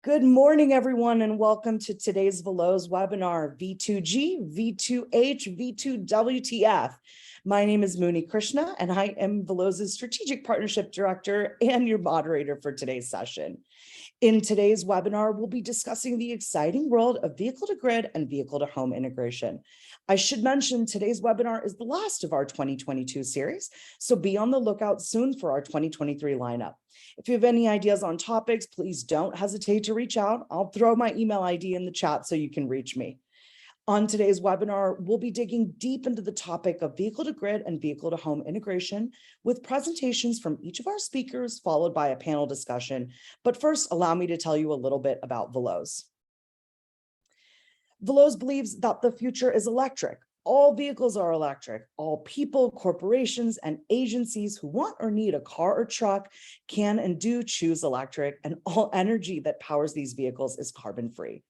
Good morning, everyone, and welcome to today's Veloz webinar, V2G, V2H, V2WTF. My name is Muni Krishna, and I am Veloz's Strategic Partnership Director and your moderator for today's session. In today's webinar, we'll be discussing the exciting world of vehicle-to-grid and vehicle-to-home integration. I should mention today's webinar is the last of our 2022 series, so be on the lookout soon for our 2023 lineup. If you have any ideas on topics, please don't hesitate to reach out. I'll throw my email ID in the chat so you can reach me. On today's webinar, we'll be digging deep into the topic of vehicle-to-grid and vehicle-to-home integration with presentations from each of our speakers, followed by a panel discussion. But first, allow me to tell you a little bit about Veloz. Veloz believes that the future is electric. All vehicles are electric. All people, corporations, and agencies who want or need a car or truck can and do choose electric, and all energy that powers these vehicles is carbon-free.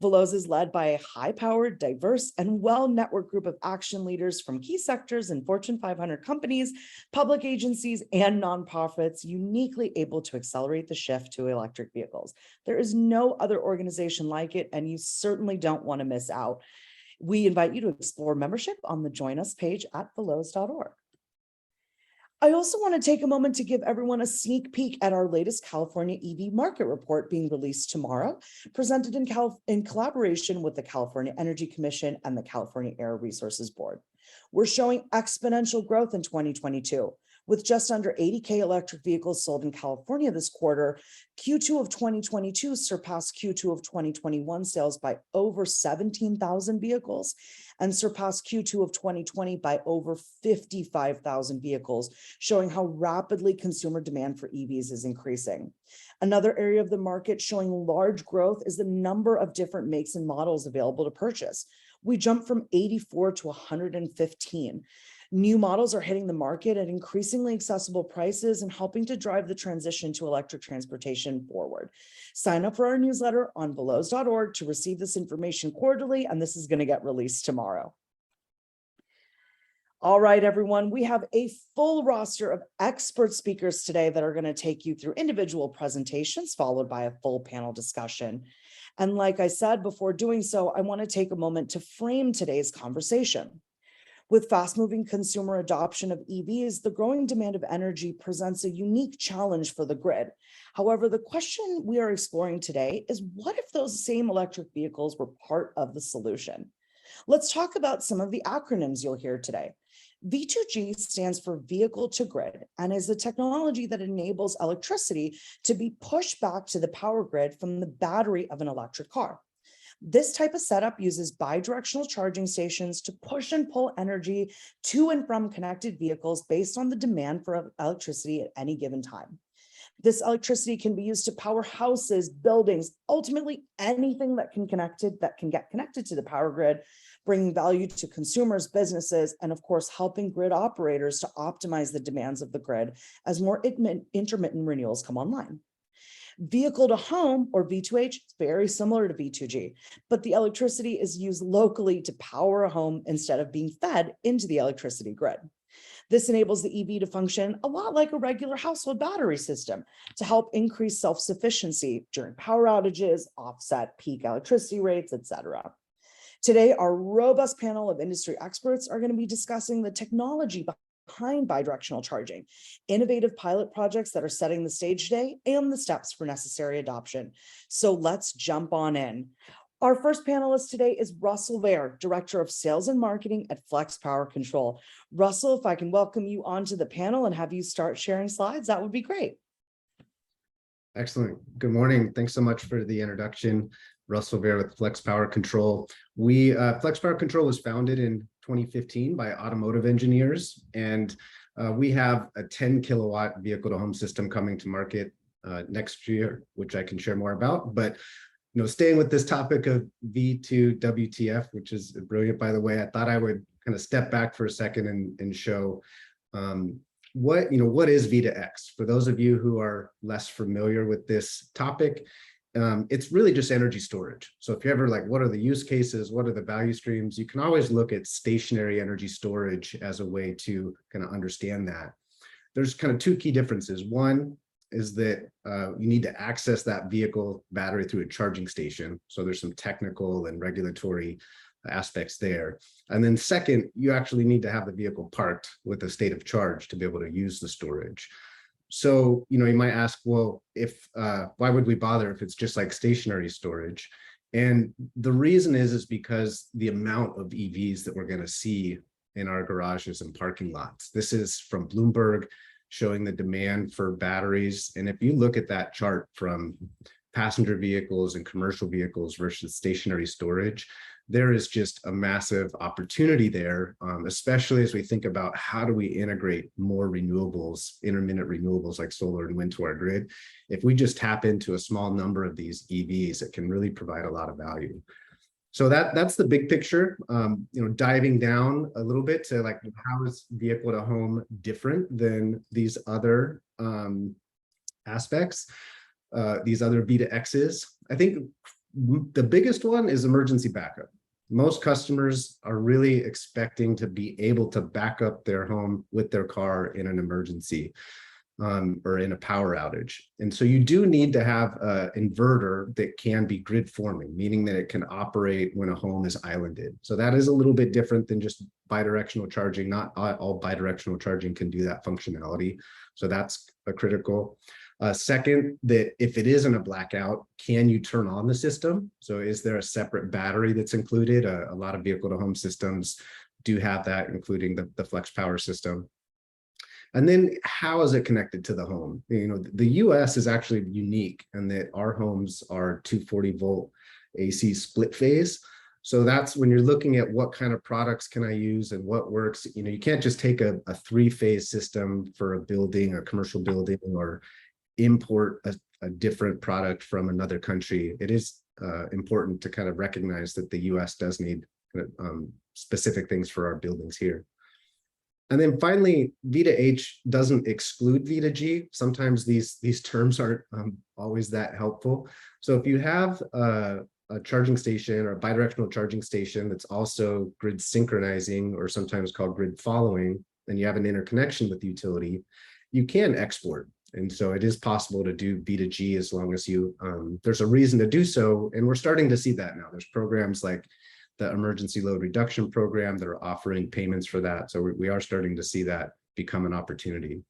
Veloz is led by a high-powered, diverse, and well-networked group of action leaders from key sectors and Fortune 500 companies, public agencies, and nonprofits uniquely able to accelerate the shift to electric vehicles. There is no other organization like it, and you certainly don't want to miss out. We invite you to explore membership on the Join Us page at veloz.org. I also want to take a moment to give everyone a sneak peek at our latest California EV market report being released tomorrow, presented in collaboration with the California Energy Commission and the California Air Resources Board. We're showing exponential growth in 2022. With just under 80K electric vehicles sold in California this quarter, Q2 of 2022 surpassed Q2 of 2021 sales by over 17,000 vehicles and surpassed Q2 of 2020 by over 55,000 vehicles, showing how rapidly consumer demand for EVs is increasing. Another area of the market showing large growth is the number of different makes and models available to purchase. We jumped from 84 to 115. New models are hitting the market at increasingly accessible prices and helping to drive the transition to electric transportation forward. Sign up for our newsletter on veloz.org to receive this information quarterly, and this is going to get released tomorrow. All right, everyone, we have a full roster of expert speakers today that are going to take you through individual presentations, followed by a full panel discussion. And like I said, before doing so, I want to take a moment to frame today's conversation. With fast-moving consumer adoption of EVs, the growing demand of energy presents a unique challenge for the grid. However, the question we are exploring today is, what if those same electric vehicles were part of the solution? Let's talk about some of the acronyms you'll hear today. V2G stands for vehicle to grid and is a technology that enables electricity to be pushed back to the power grid from the battery of an electric car. This type of setup uses bidirectional charging stations to push and pull energy to and from connected vehicles based on the demand for electricity at any given time. This electricity can be used to power houses, buildings, ultimately anything that can get connected to the power grid, bringing value to consumers, businesses, and of course, helping grid operators to optimize the demands of the grid as more intermittent renewals come online. Vehicle to home, or V2H, is very similar to V2G, but the electricity is used locally to power a home instead of being fed into the electricity grid. This enables the EV to function a lot like a regular household battery system to help increase self-sufficiency during power outages, offset peak electricity rates, etc. Today, our robust panel of industry experts are going to be discussing the technology behind bidirectional charging, innovative pilot projects that are setting the stage today, and the steps for necessary adoption. So let's jump on in. Our first panelist today is Russell Vare, Director of Sales and Marketing at Flex Power Control. Russell, if I can welcome you onto the panel and have you start sharing slides, that would be great. Excellent. Good morning. Thanks so much for the introduction. Russell Vare with Flex Power Control. Flex Power Control was founded in 2015 by automotive engineers, and we have a 10 kilowatt vehicle to home system coming to market next year, which I can share more about. But staying with this topic of V2WTF, which is brilliant, by the way, I thought I would kind of step back for a second and show what is V2X. For those of you who are less familiar with this topic, it's really just energy storage. So if you ever what are the use cases, what are the value streams, you can always look at stationary energy storage as a way to kind of understand that. There's kind of two key differences. One, is that you need to access that vehicle battery through a charging station. So there's some technical and regulatory aspects there. And then second, you actually need to have the vehicle parked with a state of charge to be able to use the storage. So, you might ask, well, if why would we bother if it's just like stationary storage? And the reason is because the amount of EVs that we're going to see in our garages and parking lots. This is from Bloomberg showing the demand for batteries. And if you look at that chart from passenger vehicles and commercial vehicles versus stationary storage, there is just a massive opportunity there, especially as we think about how do we integrate more renewables, intermittent renewables like solar and wind to our grid. If we just tap into a small number of these EVs, it can really provide a lot of value. So that's the big picture. Diving down a little bit to like, how is vehicle to home different than these other aspects, these other V2Xs? I think the biggest one is emergency backup. Most customers are really expecting to be able to back up their home with their car in an emergency or in a power outage. And so you do need to have an inverter that can be grid forming, meaning that it can operate when a home is islanded. So that is a little bit different than just bidirectional charging. Not all bidirectional charging can do that functionality. So that's a critical. Second, that if it isn't a blackout, can you turn on the system? So is there a separate battery that's included? A lot of vehicle to home systems do have that, including the flex power system. And then how is it connected to the home? The US is actually unique in that our homes are 240 volt AC split phase. So that's when you're looking at what kind of products can I use and what works. You can't just take a three-phase system for a building, a commercial building, or import a different product from another country. It is important to kind of recognize that the US does need specific things for our buildings here. And then finally, V2H doesn't exclude V2G. Sometimes these terms aren't always that helpful. So if you have a charging station or a bidirectional charging station that's also grid synchronizing, or sometimes called grid following, and you have an interconnection with the utility, you can export. And so it is possible to do V2G as long as there's a reason to do so. And we're starting to see that now. There's programs like the emergency load reduction program that are offering payments for that. So we are starting to see that become an opportunity.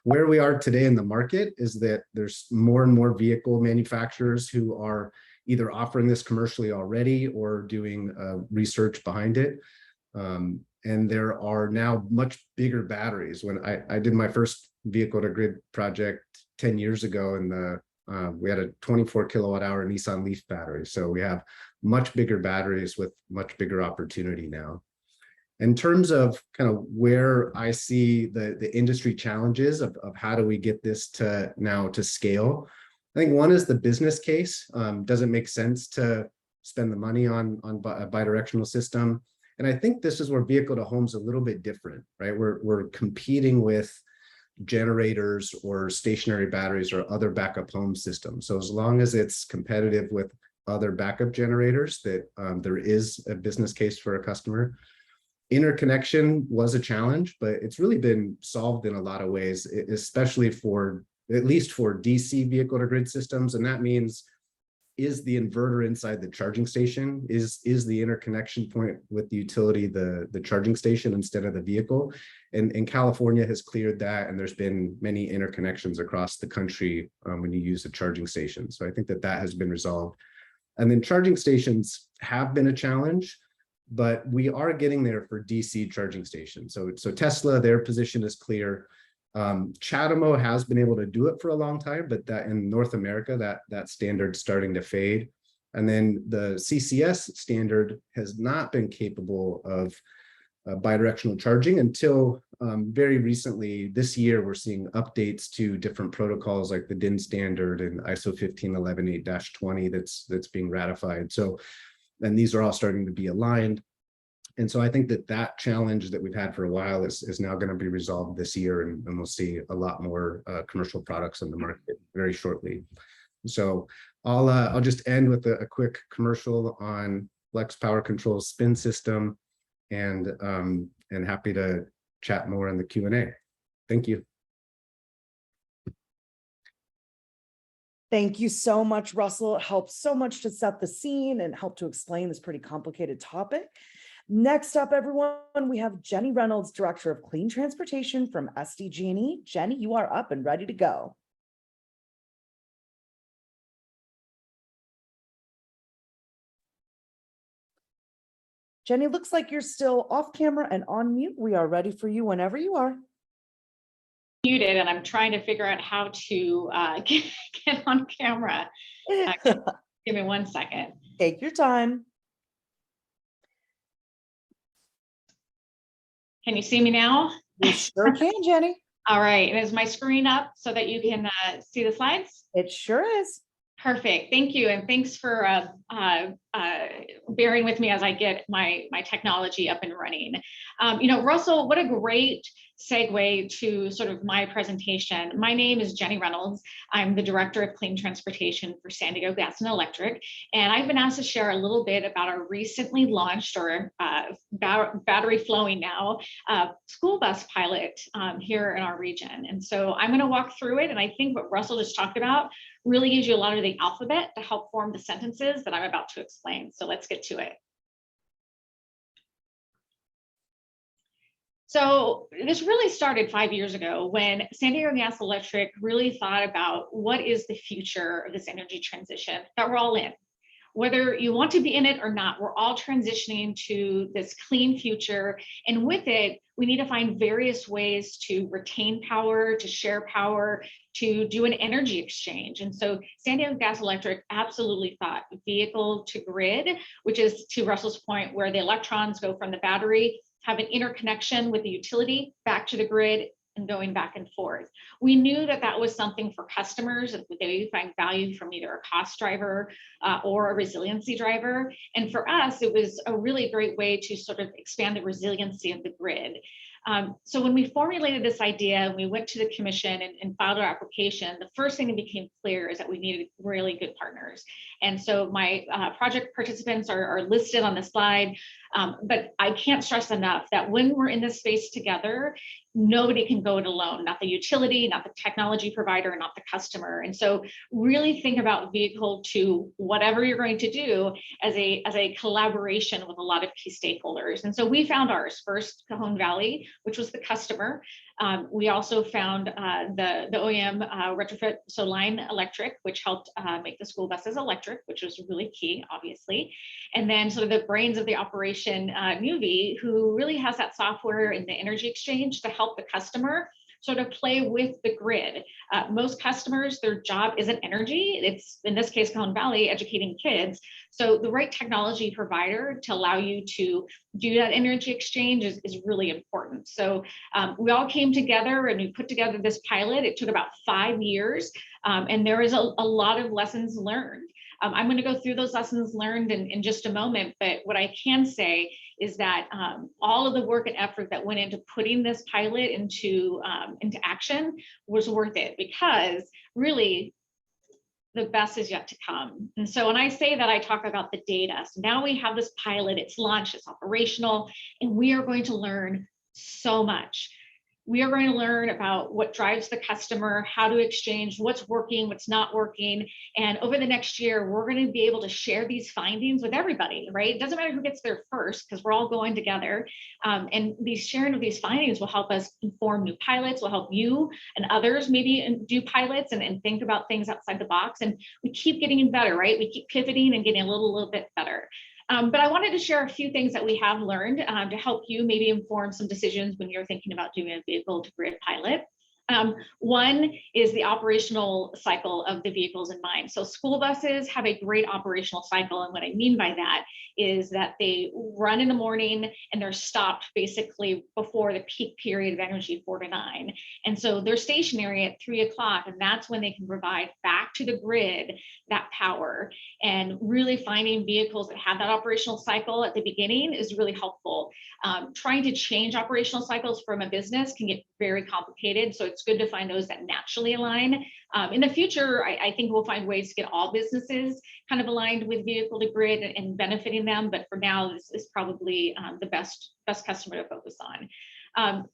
Where we are today in the market is that there's more and more vehicle manufacturers who are either offering this commercially already or doing research behind it. And there are now much bigger batteries. When I did my first vehicle to grid project 10 years ago, and we had a 24 kilowatt hour Nissan Leaf battery. So we have much bigger batteries with much bigger opportunity now. In terms of kind of where I see the industry challenges of how do we get this to scale, I think one is the business case. Does it make sense to spend the money on a bidirectional system? And I think this is where vehicle to home's a little bit different, right? We're competing with generators or stationary batteries or other backup home systems. So as long as it's competitive with other backup generators, that there is a business case for a customer. Interconnection was a challenge, but it's really been solved in a lot of ways, especially at least for DC vehicle to grid systems. And that means, is the inverter inside the charging station? Is the interconnection point with the utility the charging station instead of the vehicle? And California has cleared that, and there's been many interconnections across the country when you use a charging station. So I think that has been resolved. And then charging stations have been a challenge, but we are getting there for DC charging stations. So Tesla, their position is clear. CHAdeMO has been able to do it for a long time, but that in North America, that standard's starting to fade. And then the CCS standard has not been capable of bidirectional charging until very recently. This year, we're seeing updates to different protocols like the DIN standard and ISO 15118-20 that's being ratified. So, and these are all starting to be aligned. And so I think that challenge that we've had for a while is now going to be resolved this year, and we'll see a lot more commercial products on the market very shortly. So I'll just end with a quick commercial on Flex Power Control's spin system, and happy to chat more in the Q&A. Thank you. Thank you so much, Russell. It helps so much to set the scene and help to explain this pretty complicated topic. Next up, everyone, we have Jenny Reynolds, Director of Clean Transportation from SDG&E. Jenny, you are up and ready to go. Jenny, looks like you're still off camera and on mute. We are ready for you whenever you are. Muted, and I'm trying to figure out how to get on camera. Give me 1 second. Take your time. Can you see me now? We sure can, Jenny. All right, and is my screen up so that you can see the slides? It sure is. Perfect, thank you, and thanks for bearing with me as I get my technology up and running. Russell, what a great segue to sort of my presentation. My name is Jenny Reynolds. I'm the Director of Clean Transportation for San Diego Gas and Electric, and I've been asked to share a little bit about our recently launched, or battery flowing now, school bus pilot here in our region. And so I'm going to walk through it, and I think what Russell just talked about really gives you a lot of the alphabet to help form the sentences that I'm about to explain. So let's get to it. So this really started 5 years ago when San Diego Gas and Electric really thought about what is the future of this energy transition that we're all in. Whether you want to be in it or not, we're all transitioning to this clean future. And with it, we need to find various ways to retain power, to share power, to do an energy exchange. And so San Diego Gas and Electric absolutely thought vehicle to grid, which is, to Russell's point, where the electrons go from the battery, have an interconnection with the utility back to the grid, and going back and forth. We knew that that was something for customers that they find value from either a cost driver or a resiliency driver. And for us, it was a really great way to sort of expand the resiliency of the grid. So when we formulated this idea and we went to the commission and filed our application, the first thing that became clear is that we needed really good partners. And so my project participants are listed on the slide, but I can't stress enough that when we're in this space together, nobody can go it alone, not the utility, not the technology provider, not the customer. And so really think about vehicle to whatever you're going to do as a collaboration with a lot of key stakeholders. And so we found ours first, Cajon Valley, which was the customer. We also found the OEM retrofit, so Line Electric, which helped make the school buses electric, which was really key, obviously. And then sort of the brains of the operation, Nuvi, who really has that software in the energy exchange to help the customer sort of play with the grid. Most customers, their job isn't energy. It's, in this case, Cajon Valley, educating kids. So the right technology provider to allow you to do that energy exchange is really important. So we all came together and we put together this pilot. It took about 5 years, and there is a lot of lessons learned. I'm going to go through those lessons learned in just a moment, but what I can say is that all of the work and effort that went into putting this pilot into action was worth it, because really the best is yet to come. And so when I say that, I talk about the data. So now we have this pilot, it's launched, it's operational, and we are going to learn so much. We are going to learn about what drives the customer, how to exchange, what's working, what's not working. And over the next year, we're going to be able to share these findings with everybody, right? It doesn't matter who gets there first, because we're all going together. And these sharing of these findings will help us inform new pilots, will help you and others maybe do pilots and think about things outside the box. And we keep getting better, right? We keep pivoting and getting a little bit better. But I wanted to share a few things that we have learned to help you maybe inform some decisions when you're thinking about doing a vehicle to grid pilot. One is the operational cycle of the vehicles in mind. So school buses have a great operational cycle. And what I mean by that is that they run in the morning and they're stopped basically before the peak period of energy, 4 to 9. And so they're stationary at 3 o'clock, and that's when they can provide back to the grid that power. And really finding vehicles that have that operational cycle at the beginning is really helpful. Trying to change operational cycles from a business can get very complicated. So it's good to find those that naturally align. In the future, I think we'll find ways to get all businesses kind of aligned with vehicle to grid and benefiting them. But for now, this is probably the best customer to focus on.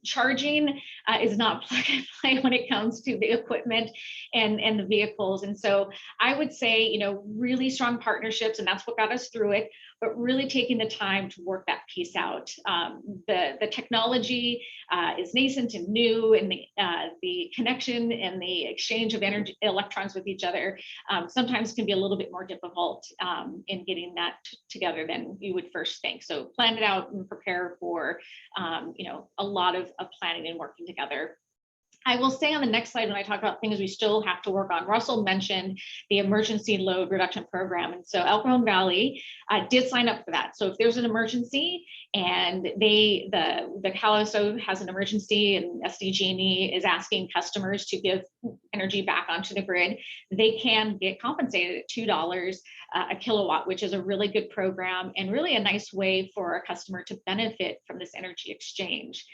Charging is not plug and play when it comes to the equipment and the vehicles. And so I would say, you know, really strong partnerships, and that's what got us through it, but really taking the time to work that piece out. The technology is nascent and new, and the connection and the exchange of energy electrons with each other sometimes can be a little bit more difficult in getting that together than you would first think. So plan it out and prepare for you know, a lot of planning and working together. I will say on the next slide, when I talk about things we still have to work on, Russell mentioned the emergency load reduction program. And so El Cajon Valley did sign up for that. So if there's an emergency and the CalOSO has an emergency and SDG&E is asking customers to give energy back onto the grid, they can get compensated at $2 a kilowatt, which is a really good program and really a nice way for a customer to benefit from this energy exchange.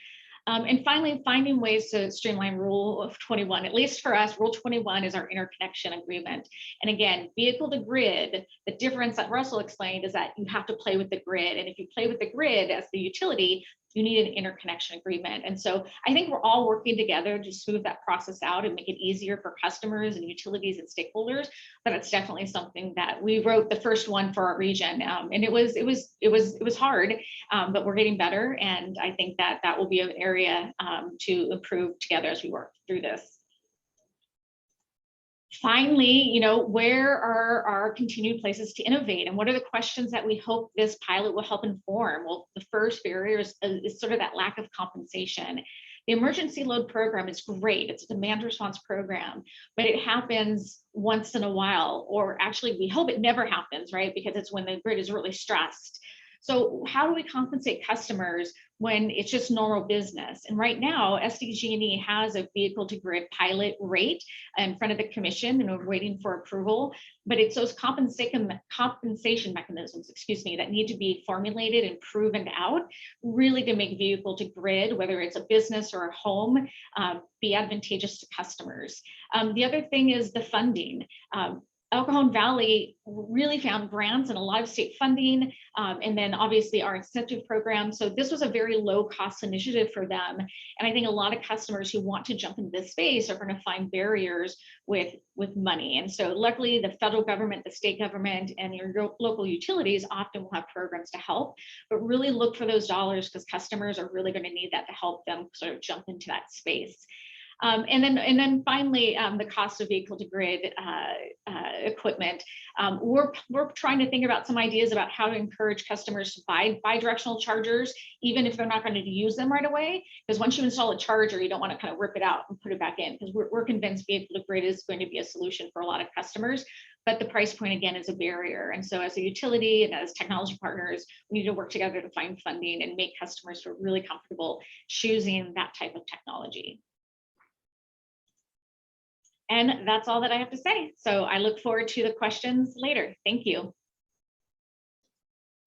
And finally, finding ways to streamline Rule of 21. At least for us, Rule 21 is our interconnection agreement. And again, vehicle to grid, the difference that Russell explained is that you have to play with the grid. And if you play with the grid as the utility, you need an interconnection agreement. And so I think we're all working together to smooth that process out and make it easier for customers and utilities and stakeholders. But it's definitely something that we wrote the first one for our region, and it was hard, but we're getting better. And I think that that will be an area to improve together as we work through this. Finally, you know, where are our continued places to innovate, and what are the questions that we hope this pilot will help inform? Well, the first barrier is sort of that lack of compensation. The emergency load program is great. It's a demand response program, but it happens once in a while, or actually we hope it never happens, right? Because it's when the grid is really stressed. So how do we compensate customers when it's just normal business? And right now, SDG&E has a vehicle to grid pilot rate in front of the commission, and we're waiting for approval. But it's those compensation mechanisms, that need to be formulated and proven out, really to make vehicle to grid, whether it's a business or a home, be advantageous to customers. The other thing is the funding. El Cajon Valley really found grants and a lot of state funding, and then obviously our incentive program. So this was a very low cost initiative for them. And I think a lot of customers who want to jump into this space are going to find barriers with money. And so luckily the federal government, the state government, and your local utilities often will have programs to help, but really look for those dollars, because customers are really going to need that to help them sort of jump into that space. And then finally, the cost of vehicle to grid equipment. We're trying to think about some ideas about how to encourage customers to buy bidirectional chargers, even if they're not going to use them right away. Because once you install a charger, you don't want to kind of rip it out and put it back in, because we're convinced vehicle to grid is going to be a solution for a lot of customers. But the price point, again, is a barrier. And so as a utility and as technology partners, we need to work together to find funding and make customers feel really comfortable choosing that type of technology. And that's all that I have to say. So I look forward to the questions later. Thank you.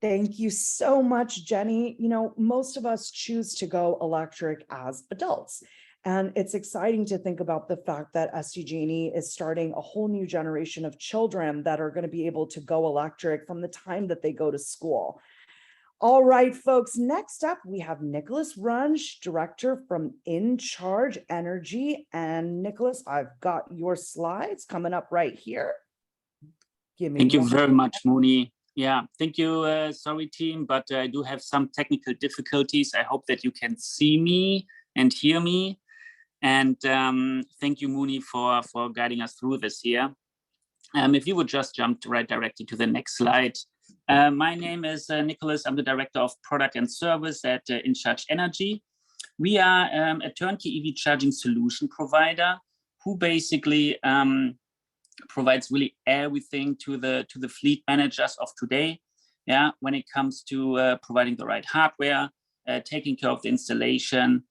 Thank you so much, Jenny. You know, most of us choose to go electric as adults. And it's exciting to think about the fact that SDG&E is starting a whole new generation of children that are going to be able to go electric from the time that they go to school. All right, folks, next up, we have Nicholas Runge, Director from In Charge Energy. And Nicholas, I've got your slides coming up right here. Thank you very much, Mooney. Yeah, thank you. Sorry, team, but I do have some technical difficulties. I hope that you can see me and hear me. And thank you, Mooney, for guiding us through this here. If you would just jump directly to the next slide. My name is Nicholas. I'm the Director of Product and Service at In Charge Energy. We are a turnkey EV charging solution provider who basically provides really everything to the fleet managers of today. Yeah, when it comes to providing the right hardware, taking care of the installation,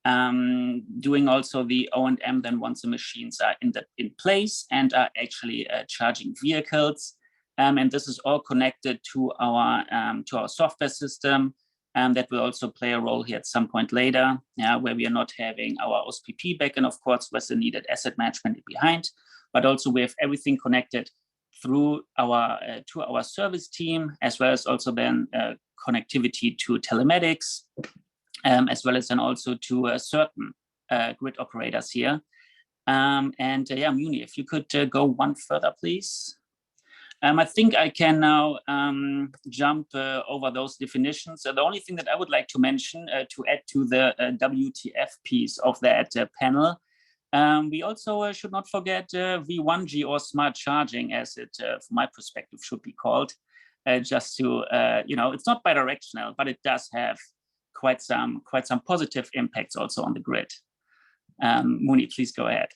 doing also the O&M then once the machines are in place and are actually charging vehicles. And this is all connected to our software system that will also play a role here at some point later, where we are not having our OSPP backend, of course, with the needed asset management behind, but also we have everything connected through to our service team, as well as also then connectivity to telematics, as well as then also to certain grid operators here. Yeah, Muni, if you could go one further, please. I think I can now jump over those definitions. The only thing that I would like to mention to add to the WTF piece of that panel, we also should not forget V1G, or smart charging, as it, from my perspective, should be called. Just to, it's not bidirectional, but it does have quite some positive impacts also on the grid. Muni, please go ahead.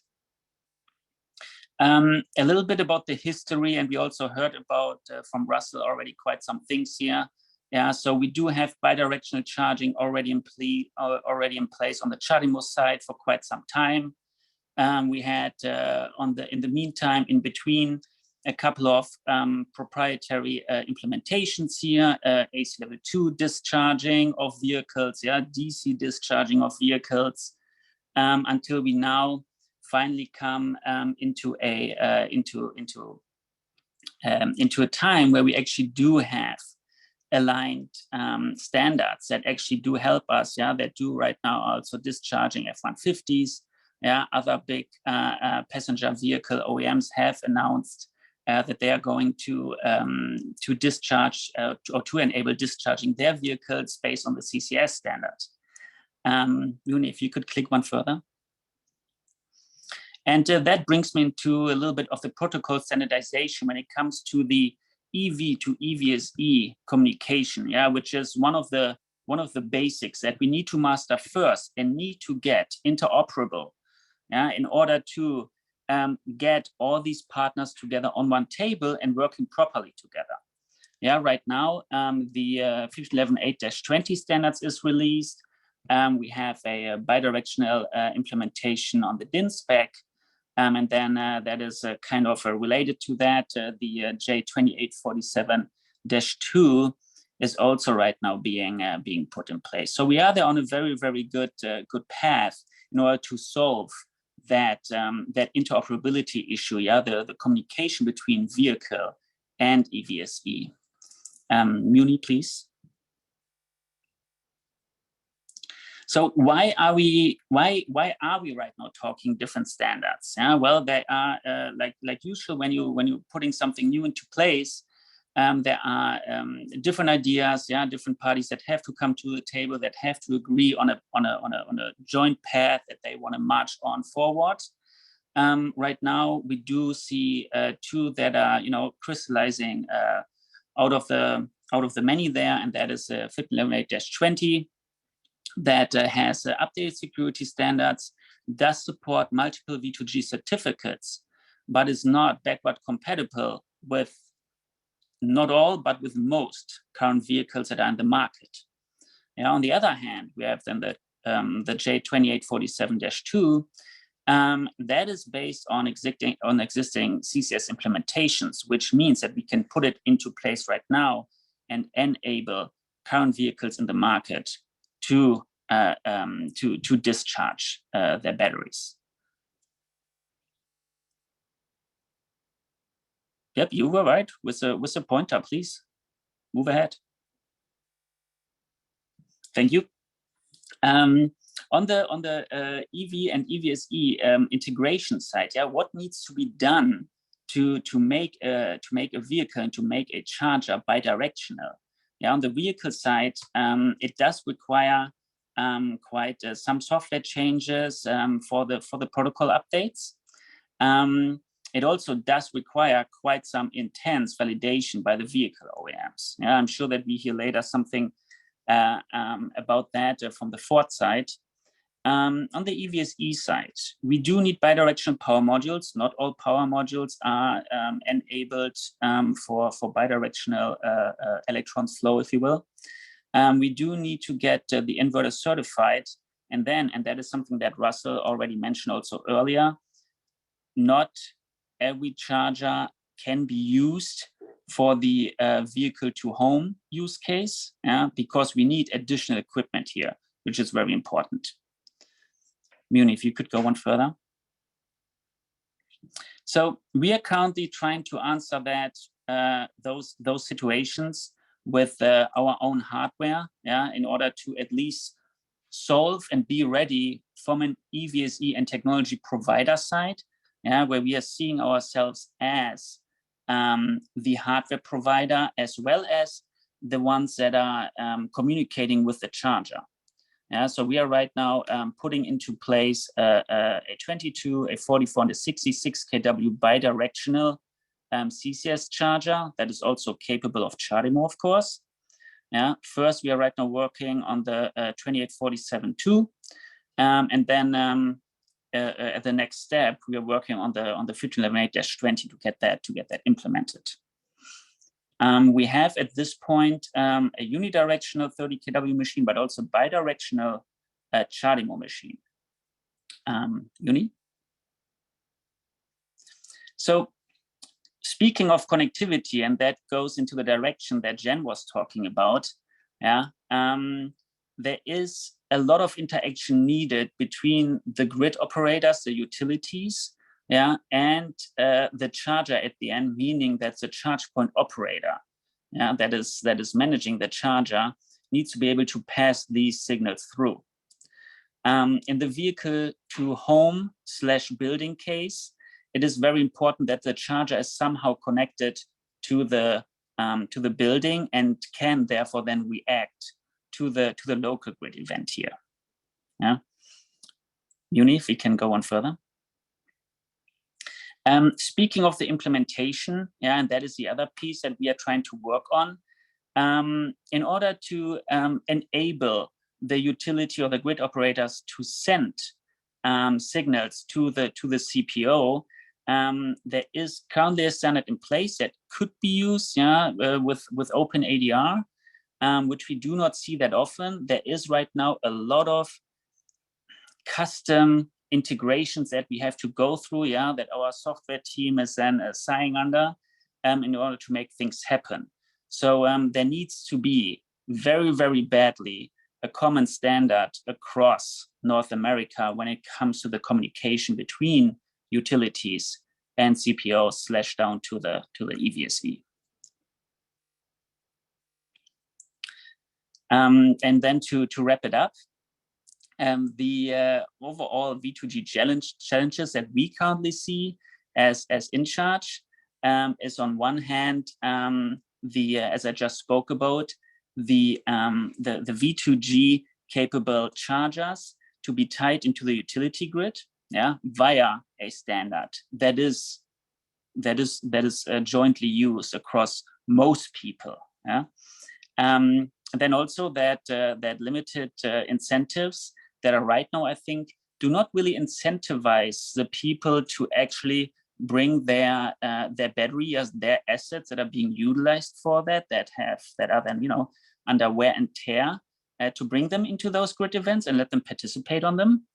A little bit about the history, and we also heard about from Russell already quite some things here. Yeah, so we do have bidirectional charging already in place on the CHAdeMO side for quite some time. We had in the meantime, in between, a couple of proprietary implementations here: AC level 2 discharging of vehicles, yeah, DC discharging of vehicles, until we now finally come into a time where we actually do have aligned standards that actually do help us, yeah, that do right now also discharging F-150s. Yeah, other big passenger vehicle OEMs have announced that they are going to discharge or to enable discharging their vehicles based on the CCS standard. Juni, if you could click one further. And that brings me into a little bit of the protocol standardization when it comes to the EV to EVSE communication, yeah, which is one of the basics that we need to master first and need to get interoperable, yeah, in order to get all these partners together on one table and working properly together. Yeah, right now the 15118-20 standards is released. We have a bidirectional implementation on the DIN spec. And then that is kind of related to that. The J2847-2 is also right now being put in place. So we are there on a very, very good path in order to solve that interoperability issue. Yeah, the communication between vehicle and EVSE. Muni, please. So why are we right now talking different standards? Yeah, well, they are like usual when you're putting something new into place. There are different ideas, yeah, different parties that have to come to the table, that have to agree on a joint path that they want to march on forward. Right now, we do see two that are crystallizing out of the many there, and that is 15118-20. That has updated security standards, does support multiple V2G certificates, but is not backward compatible with not all, but with most current vehicles that are in the market. Yeah, on the other hand, we have then the J2847-2, that is based on existing CCS implementations, which means that we can put it into place right now and enable current vehicles in the market to discharge their batteries. Yep, you were right with the pointer. Please move ahead. Thank you. On the EV and EVSE integration side, yeah, what needs to be done to make a vehicle and to make a charger bidirectional? Yeah, on the vehicle side, it does require quite some software changes for the protocol updates. It also does require quite some intense validation by the vehicle OEMs. Yeah, I'm sure that we hear later something about that from the Ford side. On the EVSE side, we do need bidirectional power modules. Not all power modules are enabled for bidirectional electrons flow, if you will. We do need to get the inverter certified, and that is something that Russell already mentioned also earlier. Not every charger can be used for the vehicle to home use case, yeah, because we need additional equipment here, which is very important. Muni, if you could go one further. So we are currently trying to answer that those situations with our own hardware, yeah, in order to at least solve and be ready from an EVSE and technology provider side, yeah, where we are seeing ourselves as the hardware provider, as well as the ones that are communicating with the charger. Yeah, so we are right now putting into place a 22, a 44, and a 66 kW bidirectional CCS charger that is also capable of CHAdeMO, of course. Yeah, first we are right now working on the 2847-2, and then at the next step we are working on the 1511-20 to get that implemented. We have at this point a unidirectional 30 kW machine, but also bidirectional CHAdeMO machine. Uni. So speaking of connectivity, and that goes into the direction that Jen was talking about, yeah, there is a lot of interaction needed between the grid operators, the utilities, yeah, and the charger at the end, meaning that the charge point operator, yeah, that is managing the charger, needs to be able to pass these signals through. In the vehicle to home / building case, it is very important that the charger is somehow connected to the building and can therefore then react to the local grid event here. Yeah, Uni, if we can go on further. Speaking of the implementation, yeah, and that is the other piece that we are trying to work on. In order to enable the utility or the grid operators to send signals to the CPO, there is currently a standard in place that could be used, yeah, with OpenADR, which we do not see that often. There is right now a lot of custom integrations that we have to go through, yeah, that our software team is then sighing under in order to make things happen. So there needs to be very, very badly a common standard across North America when it comes to the communication between utilities and CPOs / down to the EVSE. And then to wrap it up, the overall V2G challenges that we currently see as in charge is on one hand as I just spoke about, the V2G capable chargers to be tied into the utility grid, yeah, via a standard that is jointly used across most people. Yeah. And then also that limited incentives that are right now, I think, do not really incentivize the people to actually bring their battery as their assets that are being utilized for that are then, you know, under wear and tear, to bring them into those grid events and let them participate on them.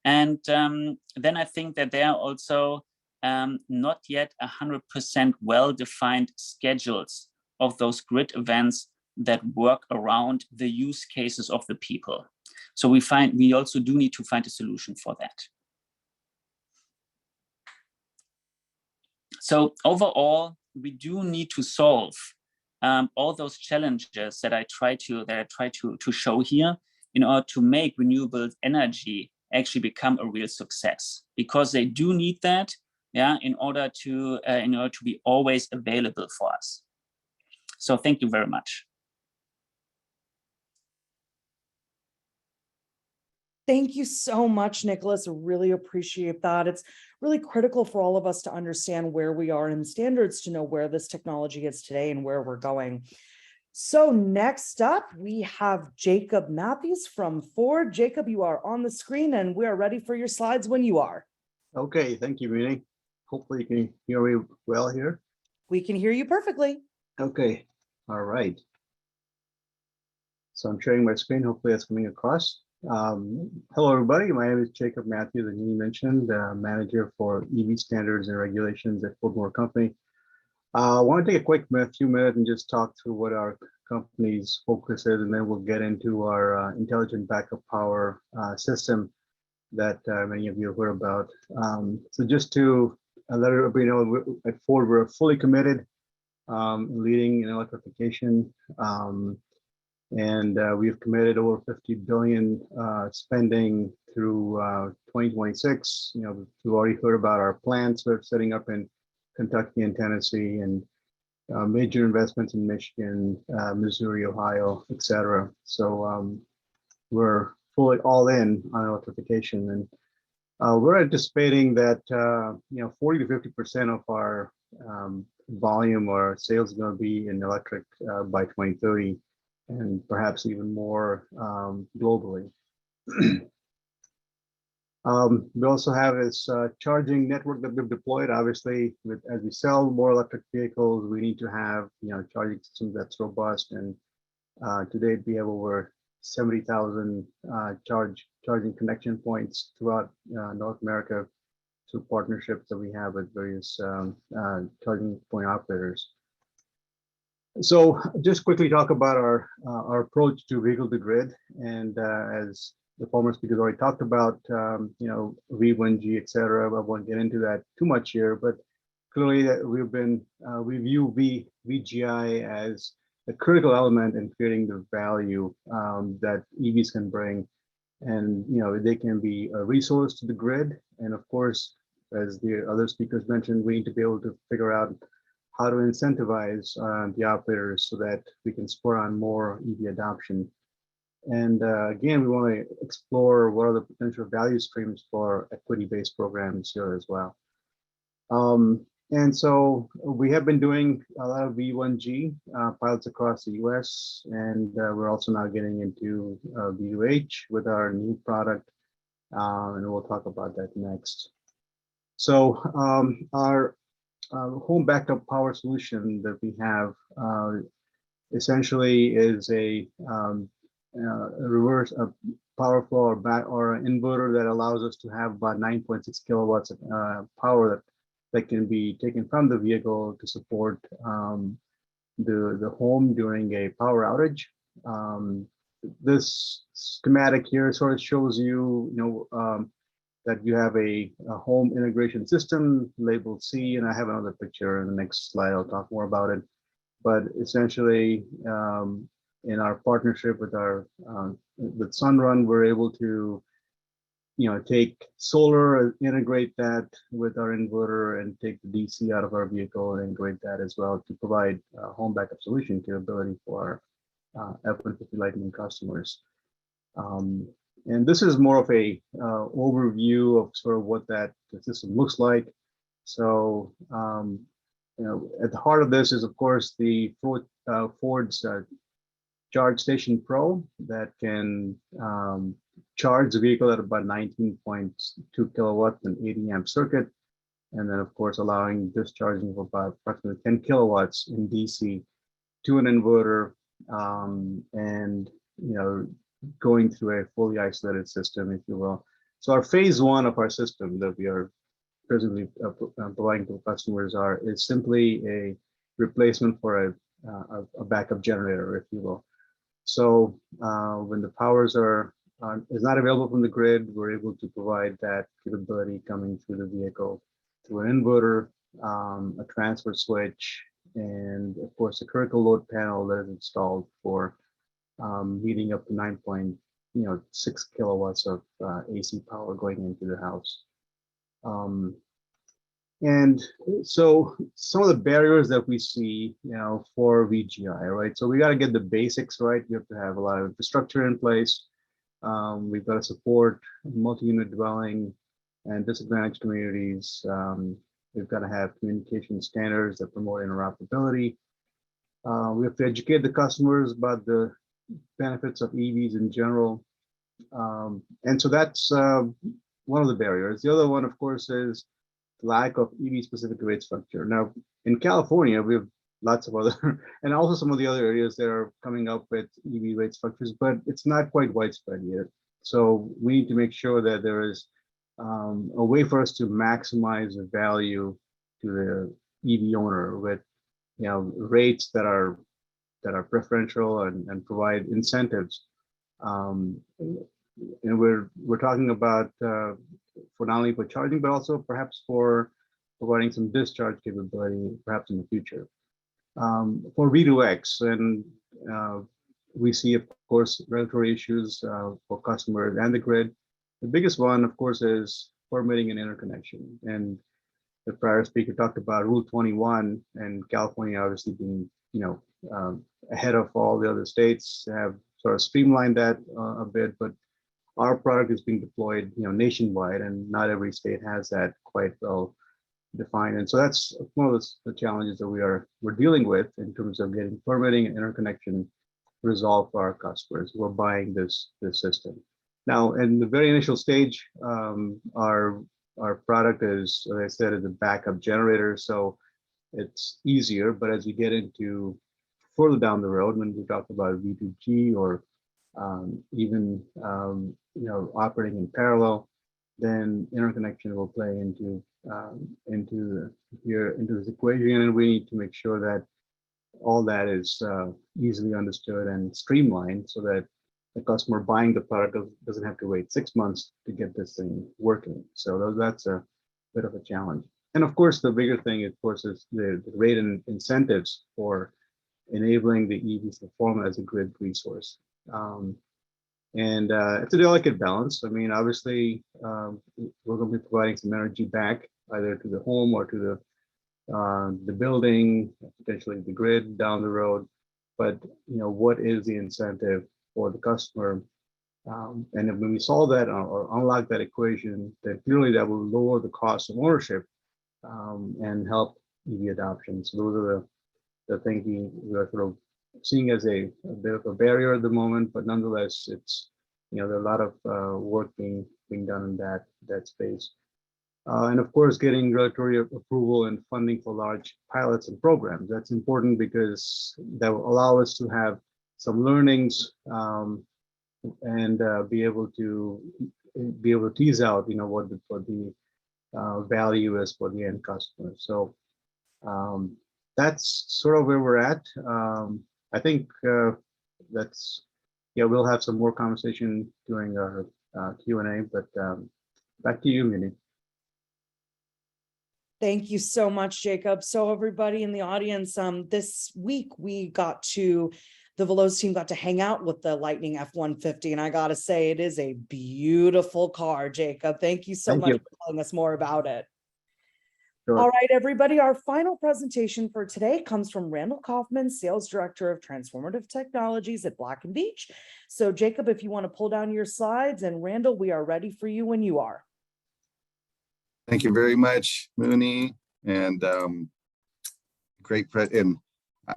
And then I think that there are also not yet 100% well-defined schedules of those grid events that work around the use cases of the people. So we also do need to find a solution for that. So overall, we do need to solve all those challenges that I try to show here in order to make renewable energy actually become a real success, because they do need that, yeah, in order to be always available for us. So thank you very much. Thank you so much, Nicholas. I really appreciate that. It's really critical for all of us to understand where we are in standards, to know where this technology is today and where we're going. So next up, we have Jacob Matthews from Ford. Jacob, you are on the screen and we are ready for your slides when you are. Okay, thank you, Vinny. Hopefully you can hear me well here. We can hear you perfectly. Okay, all right. So I'm sharing my screen. Hopefully that's coming across. Hello, everybody. My name is Jacob Matthews, and you mentioned manager for EV standards and regulations at Ford Motor Company. I want to take a few minutes and just talk through what our company's focus is, and then we'll get into our intelligent backup power system that many of you have heard about. So just to let everybody know, at Ford, we're fully committed leading in electrification. And we've committed over 50 billion spending through 2026. You know, we've already heard about our plants we're setting up in Kentucky and Tennessee, and major investments in Michigan, Missouri, Ohio, etc. So we're fully all in on electrification, and we're anticipating that 40 to 50% of our volume or sales is going to be in electric by 2030, and perhaps even more globally. We also have this charging network that we've deployed. Obviously, as we sell more electric vehicles, we need to have charging systems that's robust. And to date, we have over 70,000 charging connection points throughout North America through partnerships that we have with various charging point operators. So just quickly talk about our approach to vehicle to grid. And as the former speakers already talked about, V1G, et cetera. I won't get into that too much here, but clearly we view VGI as a critical element in creating the value that EVs can bring. And they can be a resource to the grid. And of course, as the other speakers mentioned, we need to be able to figure out how to incentivize the operators so that we can spur on more EV adoption. And again, we want to explore what are the potential value streams for equity-based programs here as well. And so we have been doing a lot of V1G pilots across the US, and we're also now getting into V2H with our new product, and we'll talk about that next. So our home backup power solution that we have essentially is a reverse power flow or an inverter that allows us to have about 9.6 kilowatts of power that can be taken from the vehicle to support the home during a power outage. This schematic here sort of shows you, that you have a home integration system labeled C, and I have another picture in the next slide. I'll talk more about it. But essentially, in our partnership with Sunrun, we're able to take solar, integrate that with our inverter, and take the DC out of our vehicle and integrate that as well to provide a home backup solution capability for our F-150 Lightning customers. And this is more of a overview of sort of what that system looks like. So, at the heart of this is, of course, the Ford's Charge Station Pro that can charge the vehicle at about 19.2 kilowatts and 80 amp circuit. And then, of course, allowing discharging of about approximately 10 kilowatts in DC to an inverter, and, going through a fully isolated system, if you will. So our phase one of our system that we are presently providing to customers is simply a replacement for a backup generator, if you will. So when the powers is not available from the grid, we're able to provide that capability coming through the vehicle through an inverter, a transfer switch, and of course a critical load panel that is installed for leading up to 9.6 kilowatts of AC power going into the house. And so some of the barriers that we see, for VGI, right? So we got to get the basics right. We have to have a lot of infrastructure in place. We've got to support multi-unit dwelling and disadvantaged communities. We've got to have communication standards that promote interoperability. We have to educate the customers about the benefits of EVs in general. And so that's one of the barriers. The other one, of course, is lack of EV-specific rate structure. Now, in California, we have lots of other, and also some of the other areas that are coming up with EV rate structures, but it's not quite widespread yet. So we need to make sure that there is a way for us to maximize the value to the EV owner with, rates that are preferential and provide incentives. And we're talking about for not only for charging, but also perhaps for providing some discharge capability, perhaps in the future. For V2X, and We see, of course, regulatory issues for customers and the grid. The biggest one, of course, is permitting and interconnection. And the prior speaker talked about Rule 21, and California obviously being, ahead of all the other states, have sort of streamlined that a bit. But our product is being deployed, nationwide, and not every state has that quite well defined. And so that's one of the challenges that we're dealing with in terms of getting permitting and interconnection resolved for our customers who are buying this system. Now, in the very initial stage, our product is, as I said, is a backup generator, so it's easier. But as you get into further down the road, when we talk about V2G or even operating in parallel, then interconnection will play into this equation, and we need to make sure that all that is easily understood and streamlined, so that the customer buying the product doesn't have to wait 6 months to get this thing working. So that's a bit of a challenge. And of course, the bigger thing, of course, is the rate and incentives for enabling the EVs to perform as a grid resource. It's a delicate balance. I mean, obviously, we're going to be providing some energy back either to the home or to the building, potentially the grid down the road. But what is the incentive for the customer? And when we solve that or unlock that equation, then clearly that will lower the cost of ownership and help EV adoption. So those are the thinking we are sort of seeing as a bit of a barrier at the moment, but nonetheless, it's there are a lot of work being done in that space. And of course, getting regulatory approval and funding for large pilots and programs. That's important because that will allow us to have some learnings and be able to tease out, what the value is for the end customer. So that's sort of where we're at. I think we'll have some more conversation during our Q&A, but back to you, Mini. Thank you so much, Jacob. So everybody in the audience, this week the Veloz team got to hang out with the Lightning F-150, and I gotta say, it is a beautiful car, Jacob. Thank you so much for telling us more about it. Sure. All right, everybody, our final presentation for today comes from Randall Kaufman, Sales Director of Transformative Technologies at Black & Veatch. So Jacob, if you want to pull down your slides, and Randall, we are ready for you when you are. Thank you very much, Mooney, and and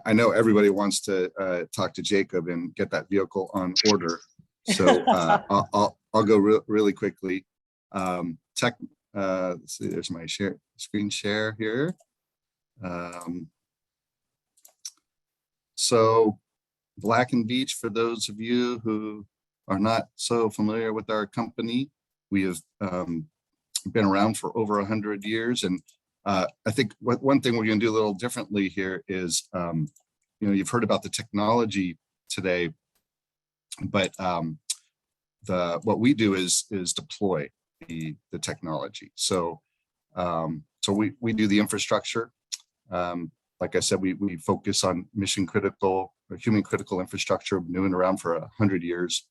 I know everybody wants to talk to Jacob and get that vehicle on order, so I'll go really quickly. Let's see, there's my screen share here. So Black & Veatch, for those of you who are not so familiar with our company, we have been around for over 100 years. And I think one thing we're going to do a little differently here is, you've heard about the technology today, but what we do is deploy the technology. So we do the infrastructure. Like I said, we focus on mission critical or human critical infrastructure, been around for 100 years.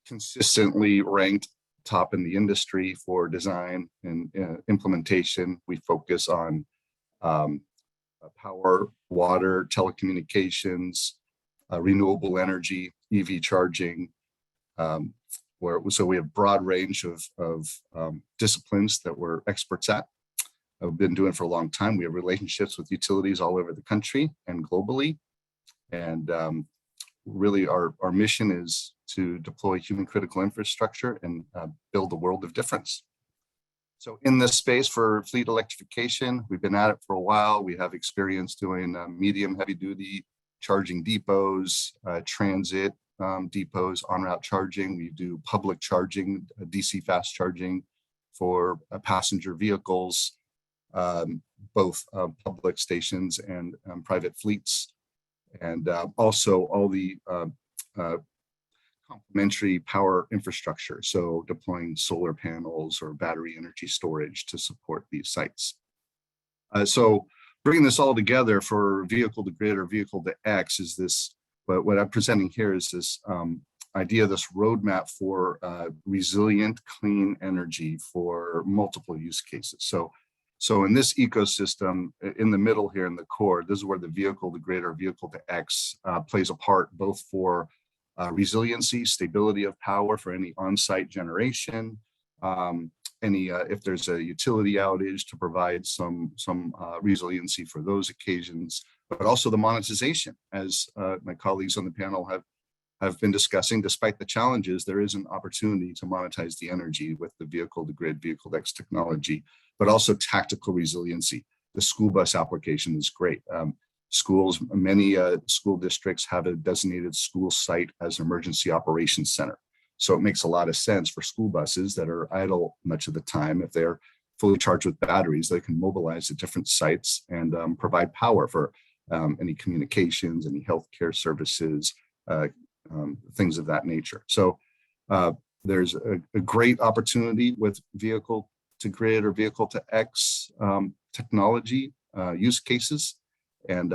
Consistently ranked top in the industry for design and implementation. We focus on power, water, telecommunications, renewable energy, EV charging. So we have broad range of disciplines that we're experts at. I've been doing for a long time. We have relationships with utilities all over the country and globally. And really our mission is to deploy human critical infrastructure and build a world of difference. So in this space for fleet electrification, we've been at it for a while. We have experience doing medium heavy duty charging depots, transit depots, on route charging. We do public charging, DC fast charging for passenger vehicles, both public stations and private fleets. And also all the complementary power infrastructure, so deploying solar panels or battery energy storage to support these sites. So bringing this all together for vehicle to grid or vehicle to X is this, but what I'm presenting here is this idea, this roadmap for resilient, clean energy for multiple use cases. So in this ecosystem, in the middle here in the core, this is where the vehicle to grid or vehicle to X plays a part, both for resiliency, stability of power for any on-site generation, if there's a utility outage to provide some resiliency for those occasions, but also the monetization, as my colleagues on the panel have been discussing. Despite the challenges, there is an opportunity to monetize the energy with the vehicle to grid, vehicle to X technology, but also tactical resiliency. The school bus application is great. Schools, many school districts have a designated school site as an emergency operations center. So it makes a lot of sense for school buses that are idle much of the time. If they're fully charged with batteries, they can mobilize at different sites and provide power for any communications, any healthcare services, things of that nature. So there's a great opportunity with vehicle to grid or vehicle to X technology use cases. And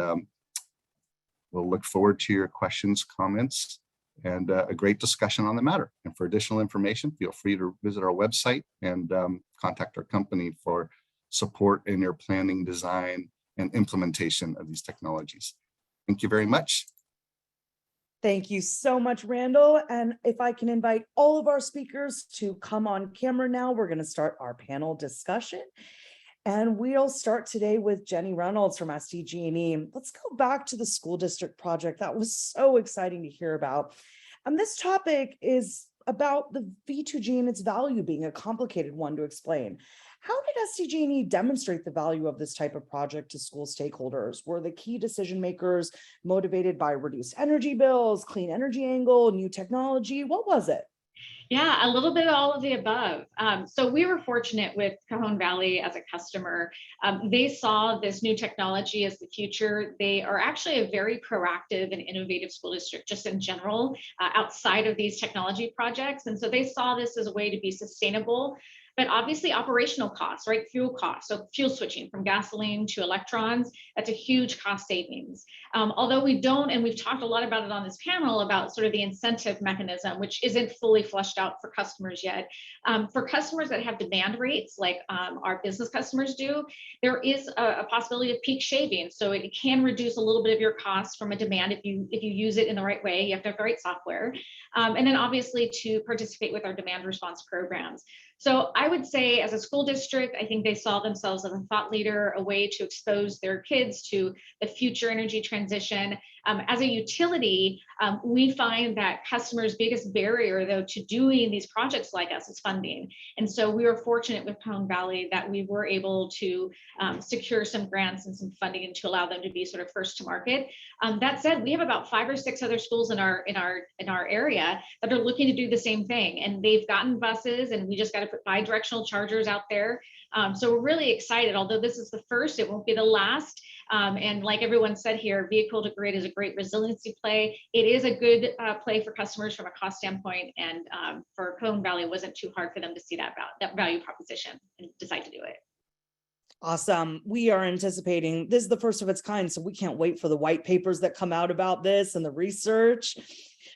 we'll look forward to your questions, comments, and a great discussion on the matter. And for additional information, feel free to visit our website and contact our company for support in your planning, design, and implementation of these technologies. Thank you very much. Thank you so much, Randall. And if I can invite all of our speakers to come on camera now, we're going to start our panel discussion. And we'll start today with Jenny Reynolds from SDG&E. Let's go back to the school district project. That was so exciting to hear about. And this topic is about the V2G and its value being a complicated one to explain. How did SDG&E demonstrate the value of this type of project to school stakeholders? Were the key decision makers motivated by reduced energy bills, clean energy angle, new technology? What was it? Yeah, a little bit of all of the above. So we were fortunate with Cajon Valley as a customer. They saw this new technology as the future. They are actually a very proactive and innovative school district just in general, outside of these technology projects. And so they saw this as a way to be sustainable, but obviously operational costs, right? Fuel costs. So fuel switching from gasoline to electrons, that's a huge cost savings. Although we don't, and we've talked a lot about it on this panel about sort of the incentive mechanism, which isn't fully fleshed out for customers yet. For customers that have demand rates, like our business customers do, there is a possibility of peak shaving. So it can reduce a little bit of your costs from a demand if you use it in the right way. You have to have the right software. And then obviously to participate with our demand response programs. So I would say as a school district, I think they saw themselves as a thought leader, a way to expose their kids to the future energy transition. As a utility, we find that customers' biggest barrier, though, to doing these projects like us is funding. And so we were fortunate with Cajon Valley that we were able to secure some grants and some funding to allow them to be sort of first to market. That said, we have about 5 or 6 other schools in our area that are looking to do the same thing, and they've gotten buses, and we just got to put bidirectional chargers out there. So we're really excited. Although this is the first, it won't be the last. And like everyone said here, vehicle to grid is a great resiliency play. It is a good play for customers from a cost standpoint, and for Cajon Valley, it wasn't too hard for them to see that value proposition and decide to do it. Awesome. We are anticipating, this is the first of its kind, so we can't wait for the white papers that come out about this and the research.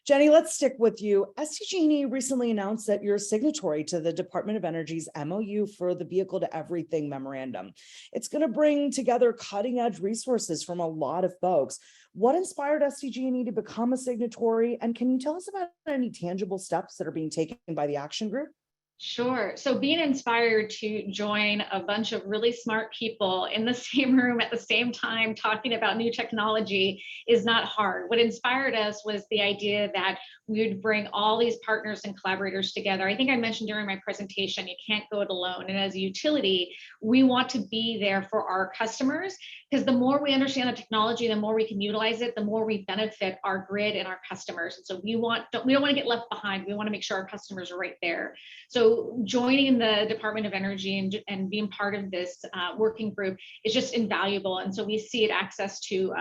Jenny, let's stick with you. SDG&E recently announced that you're signatory to the Department of Energy's MOU for the Vehicle to Everything memorandum. It's going to bring together cutting edge resources from a lot of folks. What inspired SDG&E to become a signatory? And can you tell us about any tangible steps that are being taken by the action group? Sure. So being inspired to join a bunch of really smart people in the same room at the same time talking about new technology is not hard. What inspired us was the idea that we would bring all these partners and collaborators together. I think I mentioned during my presentation, you can't go it alone. And as a utility, we want to be there for our customers, because the more we understand the technology, the more we can utilize it, the more we benefit our grid and our customers. And so we don't want to get left behind. We want to make sure our customers are right there. So joining the Department of Energy and being part of this working group is just invaluable. And so we see it access to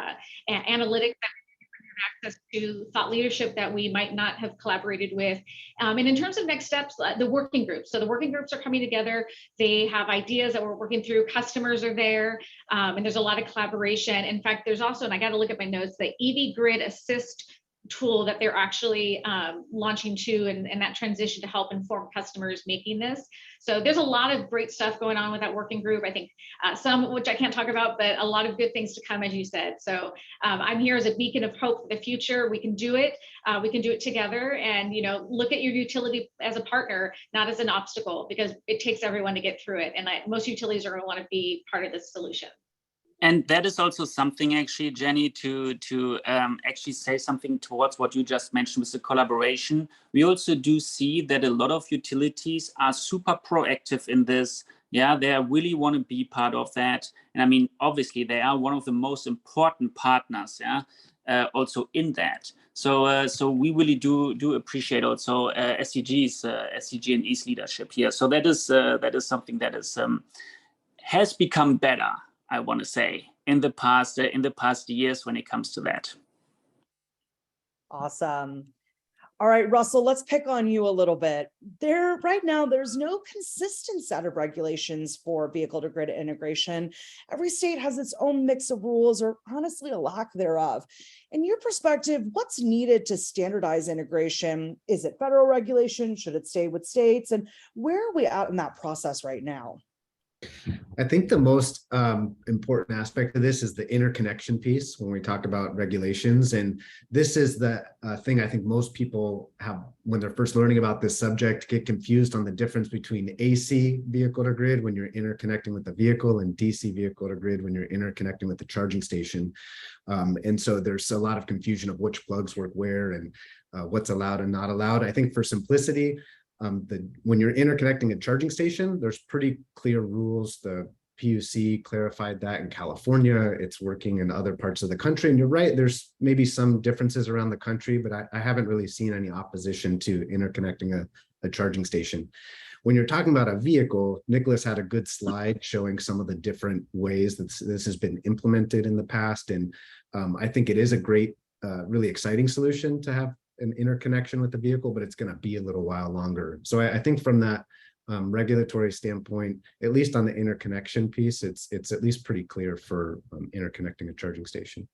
analytics that access to thought leadership that we might not have collaborated with. And in terms of next steps, the working groups. So the working groups are coming together. They have ideas that we're working through. Customers are there, and there's a lot of collaboration. In fact, there's also, and I got to look at my notes, the EV Grid Assist tool that they're actually launching to, and that transition to help inform customers making this. So there's a lot of great stuff going on with that working group. I think some which I can't talk about, but a lot of good things to come, as you said. So I'm here as a beacon of hope for the future. We can do it. We can do it together, and look at your utility as a partner, not as an obstacle, because it takes everyone to get through it. And most utilities are going to want to be part of this solution. And that is also something, actually, Jenny, to actually say something towards what you just mentioned with the collaboration. We also do see that a lot of utilities are super proactive in this. Yeah, they really want to be part of that. And I mean, obviously, they are one of the most important partners, also in that. So we really do appreciate also SCG and E's leadership here. So that is something that is has become better, I want to say, in the past years when it comes to that. Awesome. All right, Russell, let's pick on you a little bit. Right now, there's no consistent set of regulations for vehicle to grid integration. Every state has its own mix of rules, or honestly, a lack thereof. In your perspective, what's needed to standardize integration? Is it federal regulation? Should it stay with states? And where are we at in that process right now? I think the most important aspect of this is the interconnection piece when we talk about regulations. And this is the thing I think most people have, when they're first learning about this subject, get confused on the difference between AC vehicle to grid when you're interconnecting with the vehicle, and DC vehicle to grid when you're interconnecting with the charging station. And so there's a lot of confusion of which plugs work where and what's allowed and not allowed. I think for simplicity, when you're interconnecting a charging station, there's pretty clear rules. The PUC clarified that in California. It's working in other parts of the country. And you're right, there's maybe some differences around the country, but I haven't really seen any opposition to interconnecting a charging station. When you're talking about a vehicle, Nicholas had a good slide showing some of the different ways that this has been implemented in the past. And I think it is a great, really exciting solution to have an interconnection with the vehicle, but it's going to be a little while longer. So I think from that regulatory standpoint, at least on the interconnection piece, it's at least pretty clear for interconnecting a charging station.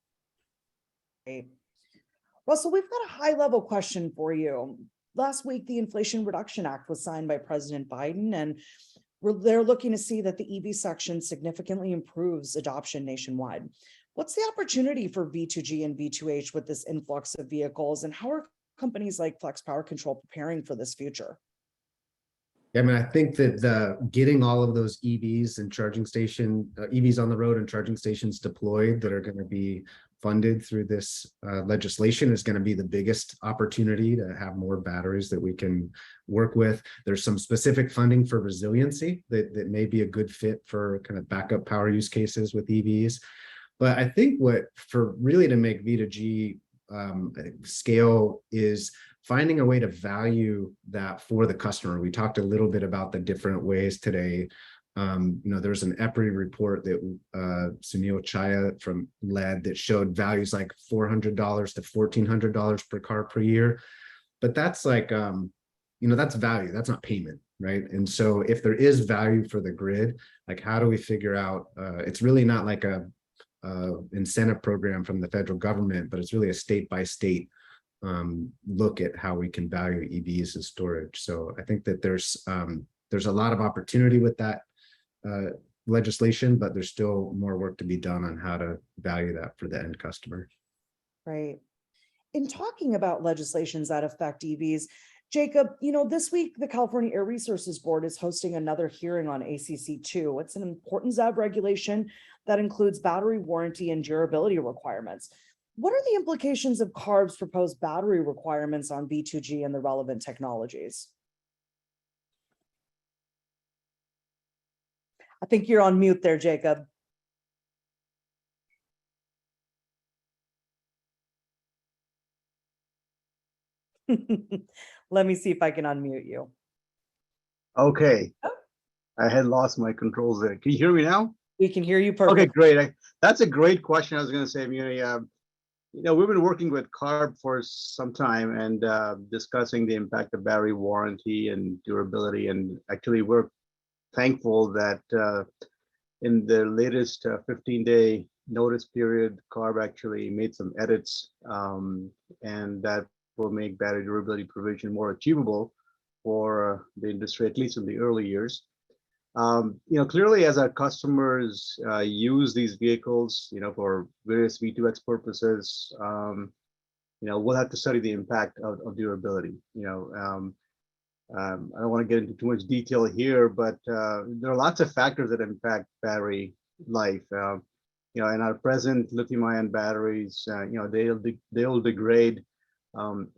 Great. Russell, we've got a high-level question for you. Last week, the Inflation Reduction Act was signed by President Biden, and they're looking to see that the EV section significantly improves adoption nationwide. What's the opportunity for V2G and V2H with this influx of vehicles, and how are companies like Flex Power Control preparing for this future? Yeah, I mean, I think that getting all of those EVs and charging station, EVs on the road and charging stations deployed that are going to be funded through this legislation is going to be the biggest opportunity to have more batteries that we can work with. There's some specific funding for resiliency that may be a good fit for kind of backup power use cases with EVs. But I think for really to make V2G scale is finding a way to value that for the customer. We talked a little bit about the different ways today. There's an EPRI report that Sunil Chaya led that showed values like $400 to $1,400 per car per year. But that's like, that's value, that's not payment, right? And so if there is value for the grid, like how do we figure out, it's really not like a incentive program from the federal government, but it's really a state by state look at how we can value EVs as storage. So I think that there's a lot of opportunity with that legislation, but there's still more work to be done on how to value that for the end customer. Right. In talking about legislations that affect EVs, Jacob, this week, the California Air Resources Board is hosting another hearing on ACC2. It's an important ZEB regulation that includes battery warranty and durability requirements. What are the implications of CARB's proposed battery requirements on V2G and the relevant technologies? I think you're on mute there, Jacob. Let me see if I can unmute you. Okay. Oh. I had lost my controls there. Can you hear me now? We can hear you perfectly. Okay, great. That's a great question. I was going to say, we've been working with CARB for some time and discussing the impact of battery warranty and durability. And actually, we're thankful that in the latest 15-day notice period, CARB actually made some edits, and that will make battery durability provision more achievable for the industry, at least in the early years. Clearly, as our customers use these vehicles, for various V2X purposes, we'll have to study the impact of durability. I don't want to get into too much detail here, but there are lots of factors that impact battery life. In our present lithium-ion batteries, they'll degrade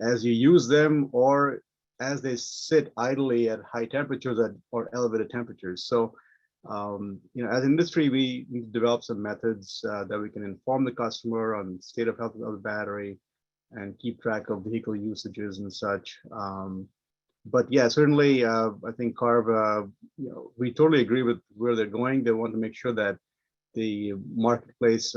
as you use them, or as they sit idly at high temperatures or elevated temperatures. So, as an industry, we need to develop some methods that we can inform the customer on the state of health of the battery and keep track of vehicle usages and such. But yeah, certainly, I think CARB, we totally agree with where they're going. They want to make sure that the marketplace,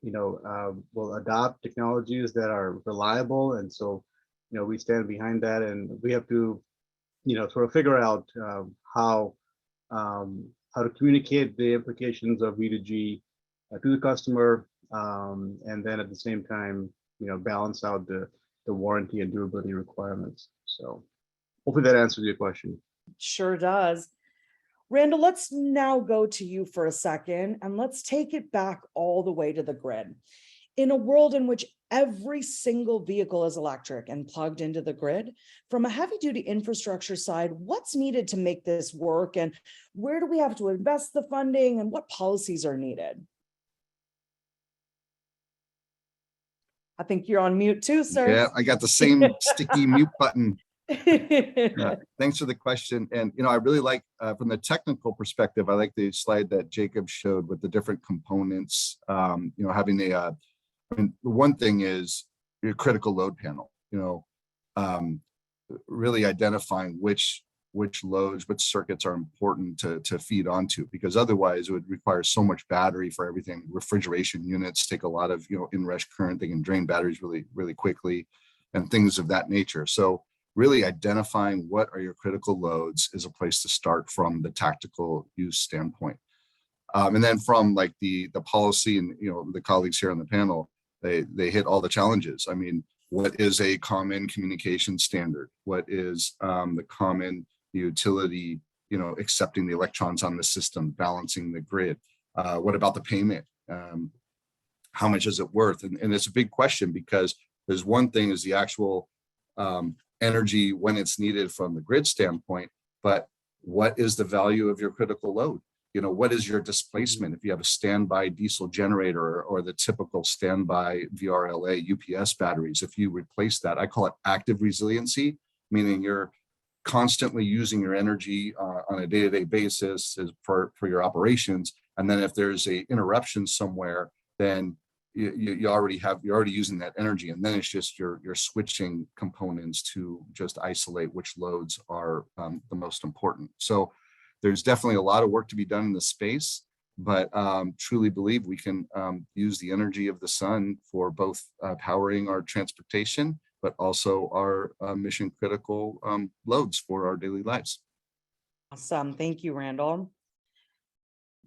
will adopt technologies that are reliable. And so, we stand behind that, and we have to, sort of figure out how to communicate the implications of V2G to the customer, and then at the same time, balance out the warranty and durability requirements. So hopefully that answers your question. Sure does. Randall, let's now go to you for a second, and let's take it back all the way to the grid. In a world in which every single vehicle is electric and plugged into the grid, from a heavy-duty infrastructure side, what's needed to make this work, and where do we have to invest the funding, and what policies are needed? I think you're on mute too, sir. Yeah, I got the same sticky mute button. Thanks for the question. And, I really like, from the technical perspective, I like the slide that Jacob showed with the different components, having the one thing is your critical load panel, really identifying which loads, which circuits are important to feed onto, because otherwise it would require so much battery for everything. Refrigeration units take a lot of, inrush current. They can drain batteries really, really quickly and things of that nature. So really identifying what are your critical loads is a place to start from the tactical use standpoint. And then from like the policy and, the colleagues here on the panel, they hit all the challenges. I mean, what is a common communication standard? What is the common utility, accepting the electrons on the system, balancing the grid? What about the payment? How much is it worth? And it's a big question, because there's one thing is the actual energy when it's needed from the grid standpoint, but what is the value of your critical load? What is your displacement if you have a standby diesel generator or the typical standby VRLA UPS batteries? If you replace that, I call it active resiliency, meaning you're constantly using your energy on a day-to-day basis for your operations. And then if there's a interruption somewhere, then you're already using that energy, and then it's just you're switching components to just isolate which loads are the most important. So there's definitely a lot of work to be done in this space, but truly believe we can use the energy of the sun for both powering our transportation, but also our mission critical loads for our daily lives. Awesome. Thank you, Randall.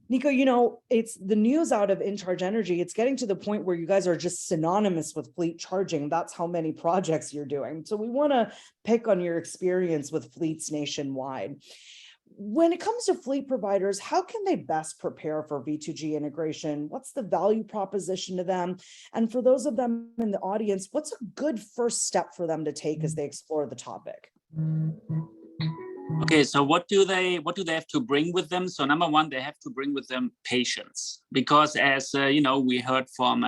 Nico, it's the news out of InCharge Energy. It's getting to the point where you guys are just synonymous with fleet charging. That's how many projects you're doing. So we want to pick on your experience with fleets nationwide. When it comes to fleet providers, how can they best prepare for V2G integration? What's the value proposition to them? And for those of them in the audience, what's a good first step for them to take as they explore the topic? Okay, so what do they have to bring with them? So number one, they have to bring with them patience, because as we heard from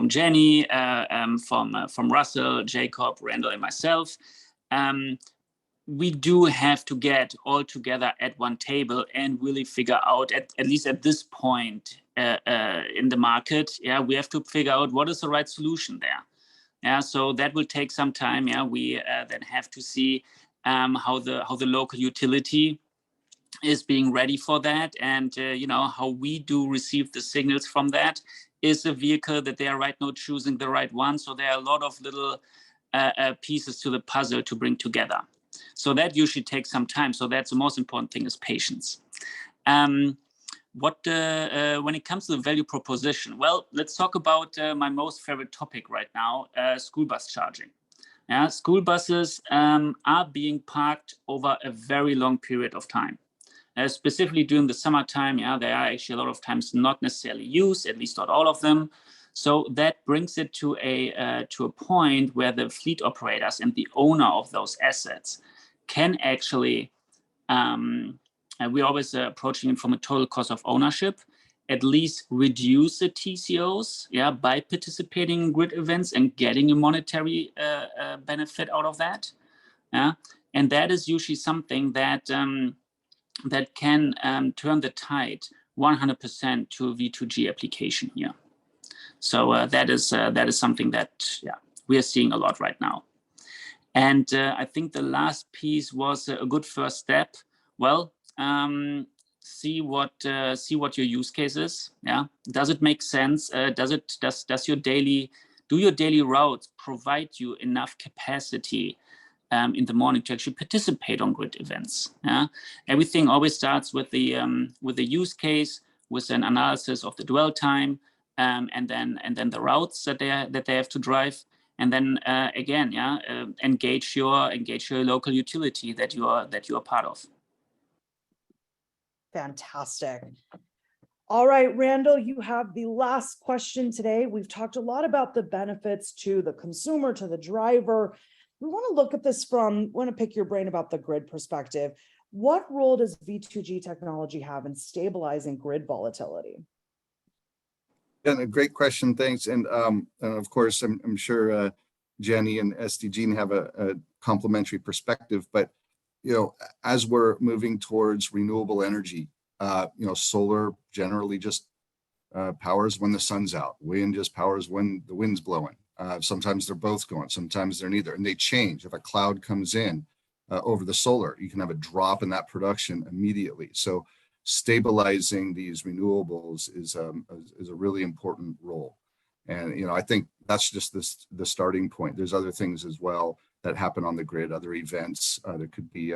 Jenny, from Russell, Jacob, Randall, and myself, we do have to get all together at one table and really figure out, at least at this point in the market, we have to figure out what is the right solution there. So that will take some time. We then have to see how the local utility is being ready for that, and how we do receive the signals from that, is a vehicle that they are right now choosing the right one. So there are a lot of little pieces to the puzzle to bring together. So that usually takes some time. So that's the most important thing, is patience. When it comes to the value proposition, well, let's talk about my most favorite topic right now, school bus charging. Yeah, school buses are being parked over a very long period of time. Specifically during the summertime, yeah, they are actually a lot of times not necessarily used, at least not all of them. So that brings it to a point where the fleet operators and the owner of those assets can actually, and we're always approaching it from a total cost of ownership, at least reduce the TCOs, yeah, by participating in grid events and getting a monetary benefit out of that. Yeah, and that is usually something that that can turn the tide 100% to a V2G application here. So that is something that we are seeing a lot right now. And I think the last piece was a good first step. Well, see what your use case is. Yeah, does it make sense? Does your daily routes provide you enough capacity in the morning to actually participate on grid events? Yeah, everything always starts with the use case, with an analysis of the dwell time, and then the routes that they have to drive. And then again, engage your local utility that you are part of. Fantastic. All right, Randall, you have the last question today. We've talked a lot about the benefits to the consumer, to the driver. We want to look at this want to pick your brain about the grid perspective. What role does V2G technology have in stabilizing grid volatility? And a great question, thanks. And of course, I'm sure Jenny and SDG have a complementary perspective, but as we're moving towards renewable energy, solar generally just powers when the sun's out. Wind just powers when the wind's blowing. Sometimes they're both going, sometimes they're neither, and they change. If a cloud comes in over the solar, you can have a drop in that production immediately. So stabilizing these renewables is a really important role. And I think that's just the starting point. There's other things as well that happen on the grid, other events. There could be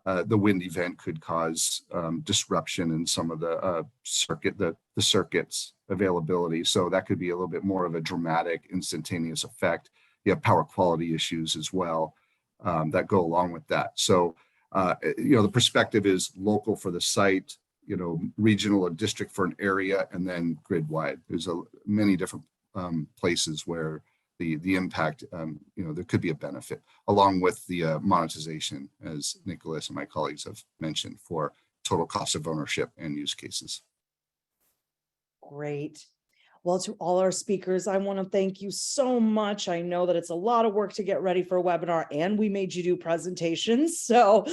the wind event could cause disruption in some of the circuits availability. So that could be a little bit more of a dramatic, instantaneous effect. You have power quality issues as well that go along with that. So the perspective is local for the site, regional or district for an area, and then grid wide. There's many different places where the impact, there could be a benefit, along with the monetization, as Nicholas and my colleagues have mentioned, for total cost of ownership and use cases. Great. Well, to all our speakers, I want to thank you so much. I know that it's a lot of work to get ready for a webinar, and we made you do presentations. So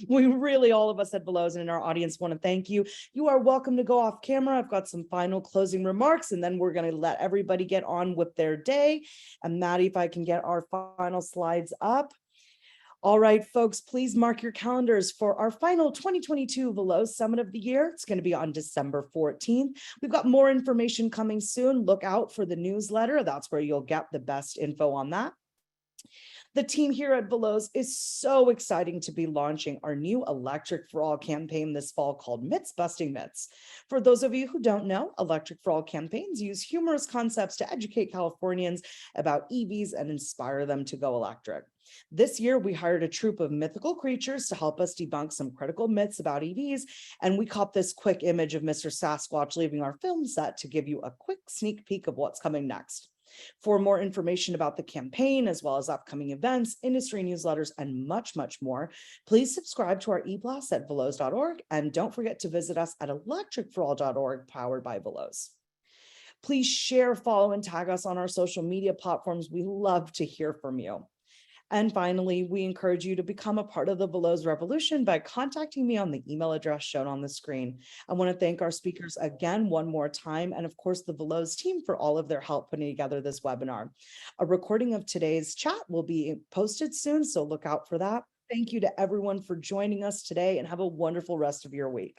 we really, all of us at Veloz and in our audience, want to thank you. You are welcome to go off camera. I've got some final closing remarks, and then we're going to let everybody get on with their day. And Maddie, if I can get our final slides up. All right, folks, please mark your calendars for our final 2022 Veloz Summit of the Year. It's going to be on December 14th. We've got more information coming soon. Look out for the newsletter. That's where you'll get the best info on that. The team here at Veloz is so exciting to be launching our new Electric for All campaign this fall called Myths Busting Myths. For those of you who don't know, Electric for All campaigns use humorous concepts to educate Californians about EVs and inspire them to go electric. This year, we hired a troupe of mythical creatures to help us debunk some critical myths about EVs, and we caught this quick image of Mr. Sasquatch leaving our film set to give you a quick sneak peek of what's coming next. For more information about the campaign, as well as upcoming events, industry newsletters, and much, much more, please subscribe to our e-blast at veloz.org, and don't forget to visit us at electricforall.org, powered by Veloz. Please share, follow, and tag us on our social media platforms. We love to hear from you. And finally, we encourage you to become a part of the Veloz revolution by contacting me on the email address shown on the screen. I want to thank our speakers again one more time, and of course the Veloz team for all of their help putting together this webinar. A recording of today's chat will be posted soon, so look out for that. Thank you to everyone for joining us today, and have a wonderful rest of your week.